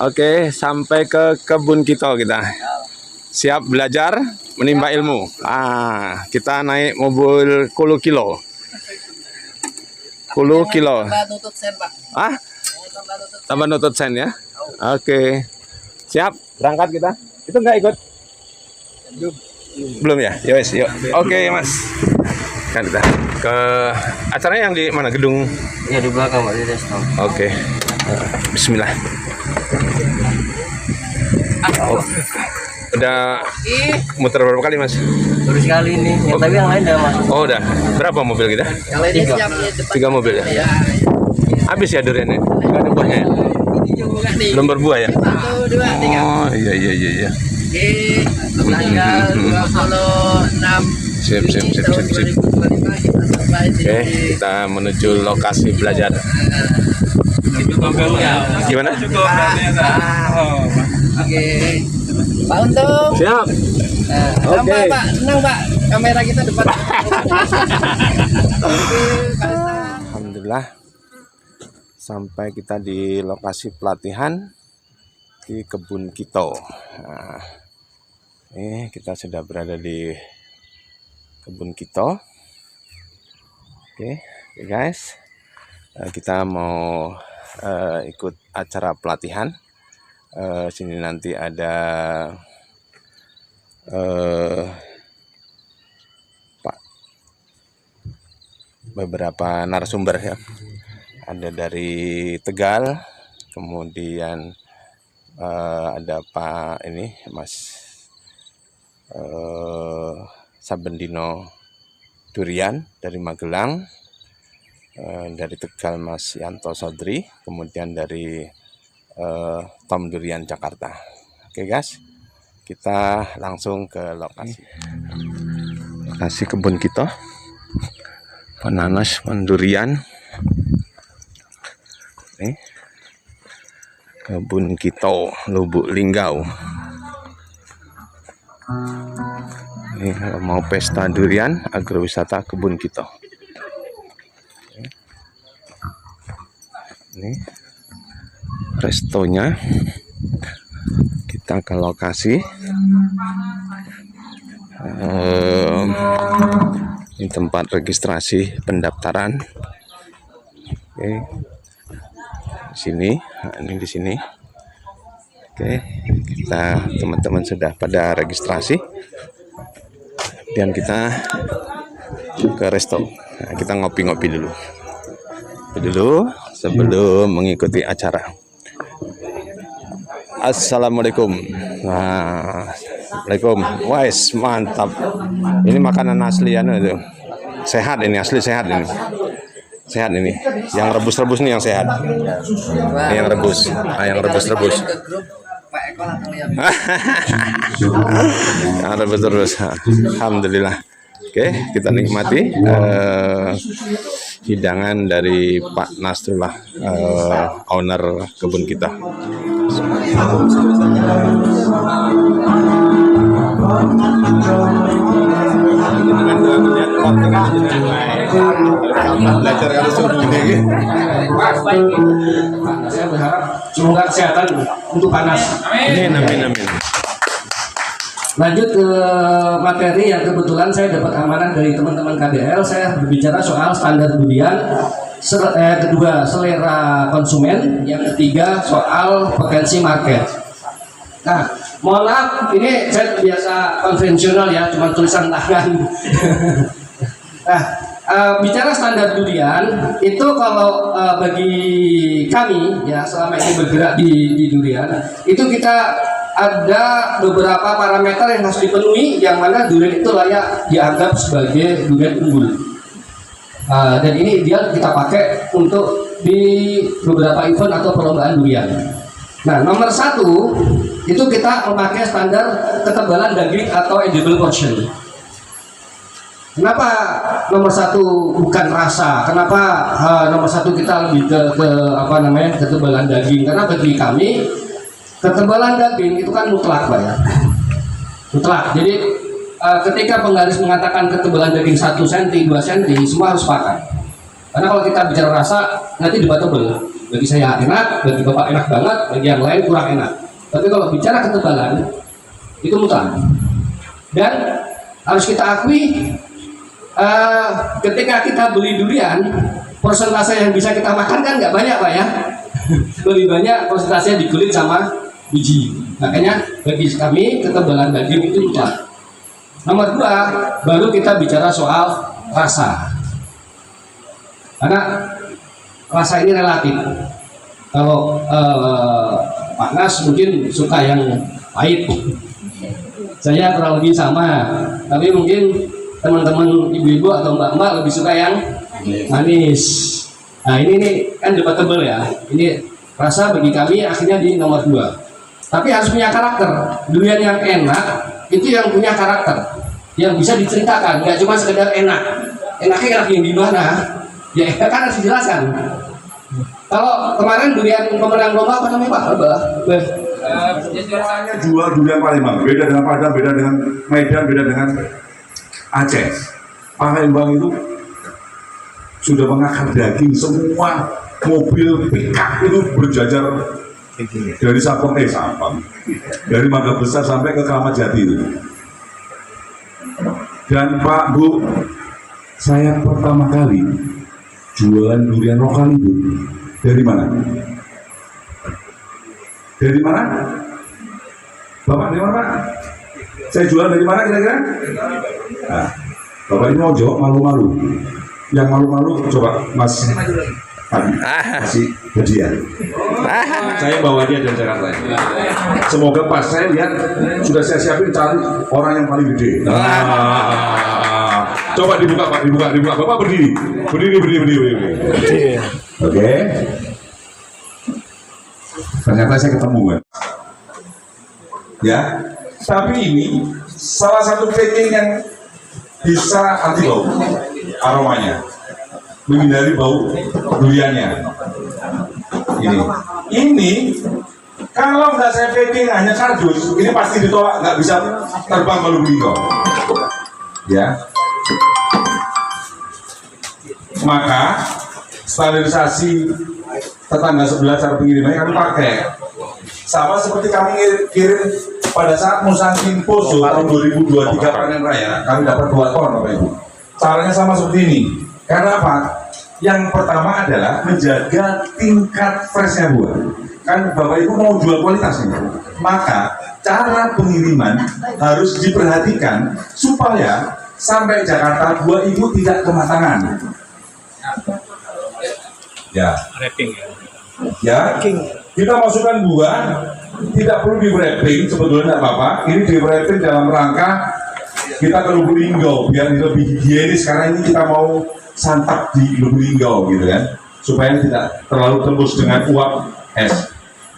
Oke, sampai ke kebun kita. Siap belajar menimba ilmu. Kita naik mobil Kulu Kilo. Kulu Kilo. Tambah nutut sen ya. Oke. Siap, berangkat kita. Itu nggak ikut? Belum ya? Yowes, yuk. Oke, Mas. Kan kita ke acaranya yang di mana? Gedung? Ya di belakang, Pak, di resto. Oke. Bismillah. Oh. Udah muter berapa kali, Mas? Baru sekali ini. Ya, tapi yang lain udah masuk. Oh, udah. Berapa mobil kita? Kalau ini siap 3 mobil ya? Habis ya duriannya? Nggak ada buahnya ya? Belum berbuah ya? 1, 2, 3. Oh, iya. Oke, tanggal 26 Sip. Oke, kita menuju lokasi belajar. Gimana? Oke. Pak Untung. Siap. Oke. Pak, tenang Pak. Kamera kita depan. Alhamdulillah sampai kita di lokasi pelatihan di kebun Kito. Ini kita sudah berada di kebun Kito. Oke, guys, kita mau ikut acara pelatihan. Sini nanti ada beberapa narasumber ya. Ada dari Tegal, kemudian ada Pak ini Mas Sabendino Durian dari Magelang, dari Tegal Mas Yanto Sodri, kemudian dari Tom Durian Jakarta. Oke guys, kita langsung ke lokasi kebun kita, Pananas Durian. Nih, kebun kita Lubuk Linggau. Ini kalau mau pesta durian, agrowisata kebun kita. Ini restonya. Kita ke lokasi. Ini tempat registrasi pendaftaran. Oke. Di sini, ini di sini. Oke, kita teman-teman sudah pada registrasi. Dan kita ke resto. Nah, kita ngopi-ngopi dulu. Sebelum mengikuti acara. Assalamualaikum. Nah, Assalamualaikum. Wais, mantap. Ini makanan asli ya, itu. Sehat ini, asli sehat ini. Sehat ini. Yang rebus-rebus nih yang sehat. Ini yang rebus. Yang rebus-rebus. Yang rebus-rebus. Alhamdulillah. Oke, kita nikmati hidangan dari Pak Nasrullah, owner kebun kita. Belajar kalau suruh ini. Saya berharap semoga kesehatan untuk panas. Amin. Lanjut ke materi yang kebetulan saya dapat amanah dari teman-teman KBL. Saya berbicara soal standar durian. Kedua, selera konsumen. Yang ketiga, soal potensi market. Nah, mohon maaf, ini saya biasa konvensional ya, cuma tulisan tangan. Nah, bicara standar durian itu kalau bagi kami ya selama ini bergerak di durian itu kita ada beberapa parameter yang harus dipenuhi, yang mana durian itu layak dianggap sebagai durian unggul. Dan ini ideal kita pakai untuk di beberapa event atau perlombaan durian. Nah, nomor 1 itu kita memakai standar ketebalan daging atau edible portion. Kenapa nomor 1 bukan rasa? Kenapa nomor 1 kita lebih ke ketebalan daging? Karena bagi kami ketebalan daging itu kan mutlak, Pak ya. Mutlak. Jadi ketika penggaris mengatakan ketebalan daging 1 cm, 2 cm, semua harus sepakat. Karena kalau kita bicara rasa, nanti debatable. Bagi saya enak, bagi Bapak enak banget, bagi yang lain kurang enak. Tapi kalau bicara ketebalan, itu mutlak. Dan harus kita akui, ketika kita beli durian, persentase yang bisa kita makan kan nggak banyak Pak ya. Lebih banyak persentasenya di kulit sama biji. Makanya bagi kami ketebalan daging itu mutlak. Nomor 2, baru kita bicara soal rasa. Karena rasa ini relatif. Kalau Pak Nas mungkin suka yang pahit, saya kurang lebih sama. Tapi mungkin teman-teman ibu-ibu atau mbak-mbak lebih suka yang manis. Nah ini nih kan debatable ya. Ini rasa bagi kami akhirnya di nomor 2. Tapi harus punya karakter. Durian yang enak itu yang punya karakter, yang bisa diceritakan, nggak cuma sekedar enak. Enaknya enak yang di mana? Ya kan harus dijelaskan. Kalau kemarin durian pemenang lomba apa namanya Pak? Jual durian Palembang, beda dengan Padang, beda dengan Medan, beda dengan Aceh. Palembang itu sudah mengakar daging, semua mobil pickup itu berjajar dari Sabang, dari Mangga Besar sampai ke Kramat Jati itu. Dan Pak Bu, saya pertama kali jualan durian lokal itu dari mana? Dari mana? Bapak dari mana Pak? Saya jualan dari mana kira-kira? Nah, Bapak ini mau jawab malu-malu. Yang malu-malu coba Mas kasih hadiah. Saya bawa dia dari Jakarta. Semoga pas saya lihat sudah saya siapin cari orang yang paling gede. Coba dibuka Pak, dibuka. Bapak berdiri. Oke. Ternyata saya ketemu kan. Ya. Tapi ini salah satu packing yang bisa anti bau aromanya, menghindari bau duriannya. Ini kalau nggak saya packing hanya kardus, ini pasti ditolak, nggak bisa terbang kalau begitu. Ya. Maka standarisasi tetangga sebelah cara pengirimannya kami pakai sama seperti kami kirim pada saat Musantin Poso tahun 2023 panen raya, kami dapat 2 ton Bapak Ibu. Caranya sama seperti ini. Karena apa? Yang pertama adalah menjaga tingkat freshnya buah. Kan Bapak Ibu mau jual kualitas ini, maka cara pengiriman harus diperhatikan supaya sampai Jakarta buah Ibu tidak kematangan. Ya. Ya. Kita masukkan buah, tidak perlu di wrapping, sebetulnya tidak apa-apa. Ini di wrapping dalam rangka kita ke Lubuk Linggau biar lebih higienis, karena ini kita mau santap di Lubuk Linggau gitu kan, supaya tidak terlalu tembus dengan uap es.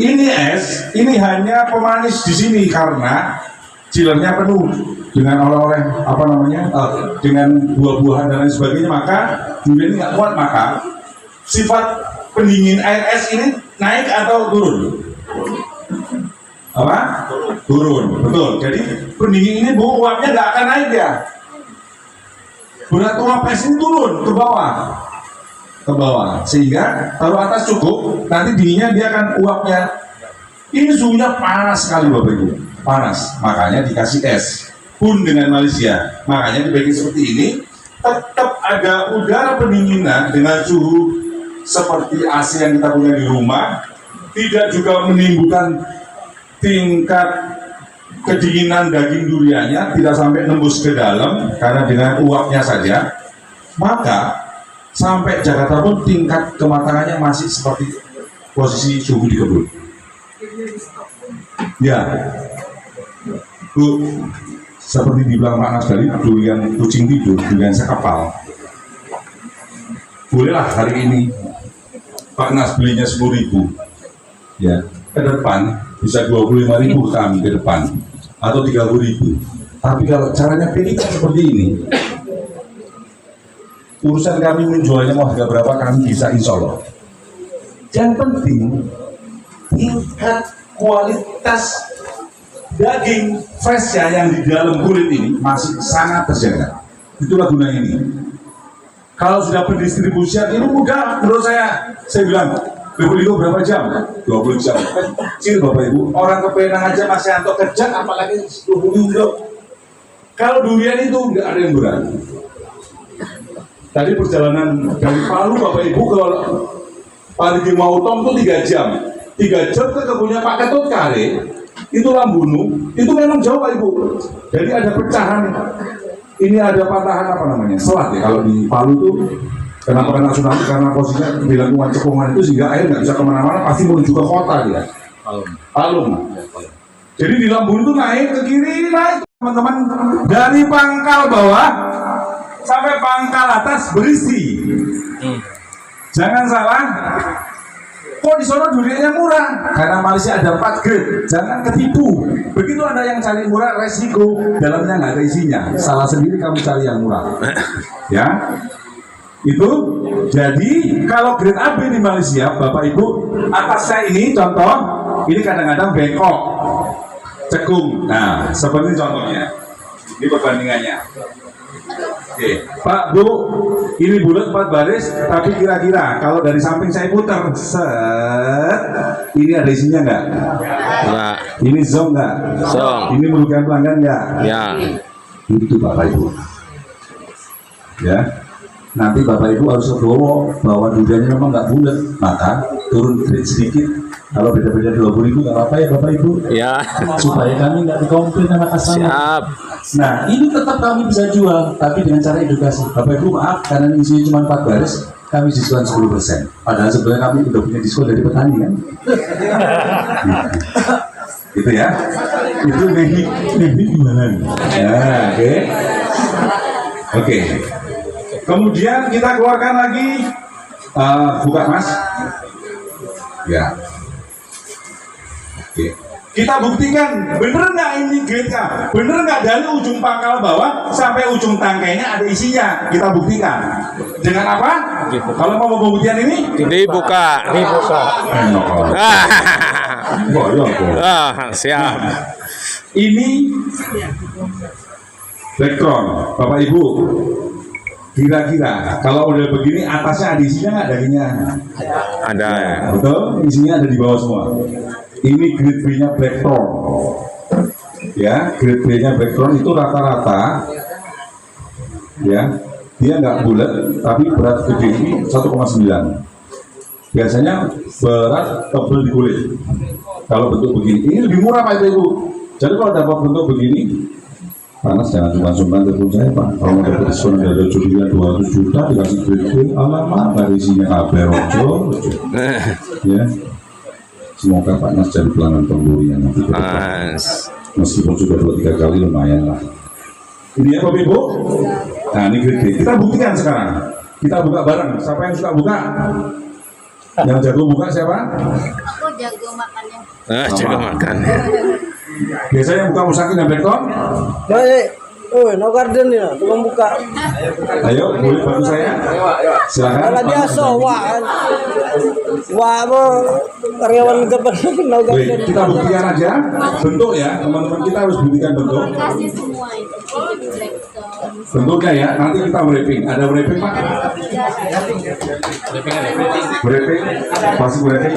Ini es, ini hanya pemanis di sini karena chillernya penuh dengan oleh-oleh apa namanya, dengan buah-buahan dan lain sebagainya, maka durian ini nggak kuat, maka sifat pendingin air es ini naik atau turun? Apa? Turun, betul. Jadi pendingin ini bu, uapnya nggak akan naik ya. Berat uap es ini turun ke bawah, sehingga kalau atas cukup, nanti dinginnya dia akan uapnya. Ini suhunya panas sekali Bapak Ibu, panas. Makanya dikasih es. Pun dengan Malaysia, makanya dibikin seperti ini, tetap ada udara pendinginan dengan suhu seperti AC yang kita punya di rumah, tidak juga menimbulkan tingkat kedinginan daging duriannya, tidak sampai nembus ke dalam karena dengan uapnya saja, maka sampai Jakarta pun tingkat kematangannya masih seperti posisi suhu di kebun. Ya, Bu, seperti dibilang Pak Nas tadi, durian kucing tidur, durian sekepal. Bolehlah hari ini Pak Nas belinya 10.000, ya, ke depan bisa 25.000 kami ke depan atau 30.000. Tapi kalau caranya pilih seperti ini, urusan kami menjualnya mau harga berapa kami bisa, insya Allah. Yang penting tingkat kualitas daging fresh ya yang di dalam kulit ini masih sangat terjaga. Itulah gunanya ini. Kalau sudah pendistribusian ini mudah, menurut saya bilang Lubuk-lubuk berapa jam? 20 jam. Kecil Bapak Ibu. Orang kepenang aja masih antok kerja, apalagi lubuk-lubuk. Kalau durian itu nggak ada yang berat. Tadi perjalanan dari Palu Bapak Ibu ke Parigi Mautom itu 3 jam. 3 jam ke kebunnya Pak Ketut Kare, itu Lambunu, itu memang jauh Pak Ibu. Jadi ada pecahan, ini ada patahan apa namanya, selat ya. Kalau di Palu tuh kenapa kena tsunami, karena posisinya di lingkungan cekungan itu sehingga air nggak bisa kemana-mana, pasti menuju ke kota dia. Palung. Jadi di Lambunu itu naik ke kiri, naik teman-teman, dari pangkal bawah sampai pangkal atas berisi. Jangan salah, kok di sana duriannya murah? Karena Malaysia ada 4 grade, jangan ketipu. Begitu ada yang cari murah, resiko dalamnya nggak ada isinya. Salah sendiri kamu cari yang murah. Ya, itu. Jadi kalau grade AB di Malaysia, Bapak Ibu, atasnya ini contoh, ini kadang-kadang bengkok, cekung. Nah, seperti contohnya. Ini perbandingannya. Oke, Pak Bu, ini bulat 4 baris, tapi kira-kira kalau dari samping saya putar, set, ini ada isinya nggak? Enggak. Ini zong nggak? Zong. Ini merugikan pelanggan nggak? Ya. Itu Bapak Ibu. Ya, nanti Bapak Ibu harus legowo bahwa duriannya memang nggak bulat, maka turun grade sedikit. Kalau beda-beda 20.000 nggak apa-apa ya Bapak Ibu. Ya. Supaya kami nggak dikomplain sama customer. Siap. Nah, ini tetap kami bisa jual, tapi dengan cara edukasi. Bapak Ibu maaf, karena isinya cuma 4 baris, kami diskon 10%. Padahal sebenarnya kami udah punya diskon dari petani kan. Gitu ya. Itu nehi jualan. Nah, oke. Oke. Kemudian kita keluarkan lagi, buka Mas. Ya. Oke. Kita buktikan, bener nggak ini grade K? Bener nggak dari ujung pangkal bawah sampai ujung tangkainya ada isinya? Kita buktikan. Dengan apa? Kalau mau pembuktian ini? Dibuka. Siap. Ini background, Bapak Ibu. Kira-kira kalau udah begini atasnya ada isinya nggak dagingnya? Ada. Betul, isinya ada di bawah semua. Ini grade B-nya Blackthorn. Ya, grade B-nya Blackthorn itu rata-rata, ya, dia nggak bulat, tapi berat gede ini 1,9. Biasanya berat tebal di kulit. Kalau bentuk begini, ini lebih murah Pak Ibu. Jadi kalau dapat bentuk begini, panas jangan cuma sumbangan telepon saya Pak. Kalau mau dapat diskon dari durian 200 juta dikasih grade B, alamak, dari isinya kabel rojo. Ya. Semoga Pak Nas jadi pelanggan pembelian nanti. Mas. Meskipun sudah 2-3 kali lumayan lah. Ini ya Bapak Ibu. Nah ini gede. Kita buktikan sekarang. Kita buka bareng. Siapa yang suka buka? Yang jago buka siapa? Aku jago makannya. Jago makan. Biasanya buka Musakin dan Bekton. Baik. Oh, no garden ya, tukang buka. Ayo, boleh bantu saya. Silakan. Kalau biasa, wah mau karyawan depan no Baik, garden. kita buktikan aja bentuk ya, teman-teman kita harus buktikan bentuk. Kasih semua itu. Bentuknya ya, nanti kita wrapping. Ada wrapping Pak? Wrapping, masih wrapping.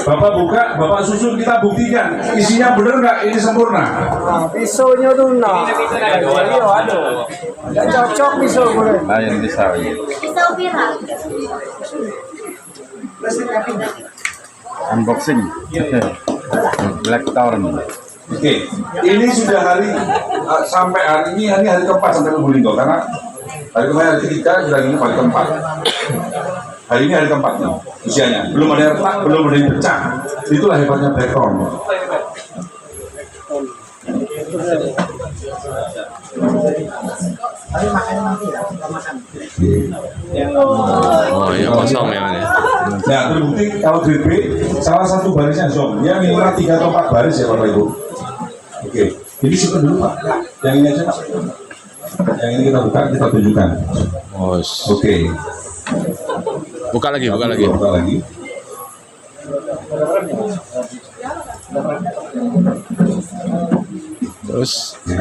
Bapak buka, Bapak susun, kita buktikan. Isinya bener nggak? Ini sempurna. Pisaunya tuh nah. Iya, aduh. Nggak cocok pisau boleh. Pisau viral. Unboxing Blackthorn. Oke, ini sudah hari sampai hari ini hari keempat sampai Lubulinggo karena hari kemarin hari ketiga sudah ini hari keempat. Hari ini hari keempat nih usianya, belum ada yang retak, belum ada yang pecah. Itulah hebatnya Blackthorn. Oh iya kosong ya ini. Nah terbukti kalau grade B salah satu barisnya zong, ya minimal 3 atau 4 baris ya Bapak Ibu. Oke, ini simpan dulu Pak. Yang ini aja Pak. Yang ini kita buka, kita tunjukkan. Oke. Buka lagi, buka lagi. Buka lagi. Terus. Ya.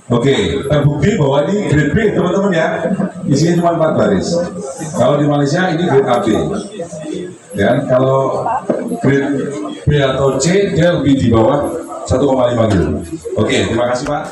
Oke, terbukti bahwa ini grade B teman-teman ya. Isinya cuma 4 baris. Kalau di Malaysia ini grade AB. Ya, kalau grade B atau C dia lebih di bawah 1,5 kilo. Oke, terima kasih Pak.